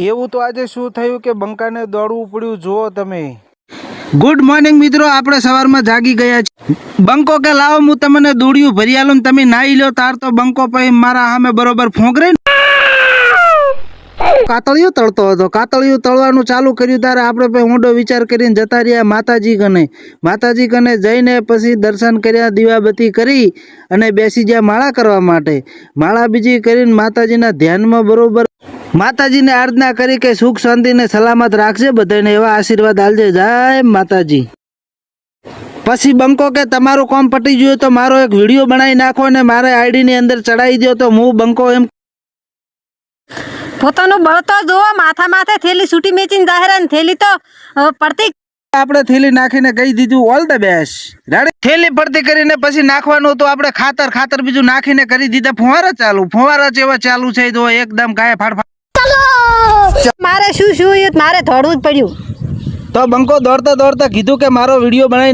એવું તો આજે શું થયું કે બંકાને દોડવું પડ્યું જુઓ તમે। ગુડ મોર્નિંગ મિત્રો, આપણે સવારમાં જાગી ગયા છીએ। બંકો કે લાવો હું તમને દોડ્યું ભરી આલું ને તમે નાઈ લો તાર તો બંકો પછી મારા સામે બરોબર ફોંકરે કાતળિયું તળતો હતો। કાતળિયું તળવાનું ચાલુ કર્યું ત્યારે આપણે પછી ઊંડો વિચાર કરીને જતા રહ્યા માતાજી કને જઈને પછી દર્શન કર્યા, દીવાબત્તી કરી અને બેસી ગયા માળા કરવા માટે। માળા બીજી કરીને માતાજીના ધ્યાનમાં બરોબર માતાજીને આરાધના કરી કે સુખ શાંતિ ને સલામત રાખજે, બધાને એવા આશીર્વાદ આલજે, જય માતાજી। પછી બંકો કે તમારું કામ પટી ગયું તો મારો એક વિડીયો બનાવી નાખો ને મારે આઈડીની અંદર ચડાવી દો। તો હું બંકો એમ પોતાનું બળતો જોવો, માથા માથે થેલી છૂટી મેચીને જાહેર ને થેલી તો પડતી આપણે થેલી નાખીને કહી દીધું ઓલ ધ બેસ્ટ રેડી। થેલી પડતી કરીને પછી નાખવાનું તો આપણે ખાતર બીજું નાખીને કરી દીધા ફુવારા જેવા ચાલુ છે તો એકદમ ગાય ફાડ મારે શું મારે થોડું જ પડ્યું। તો બંકો દોડતા કીધું કે મારો વિડીયો બનાવી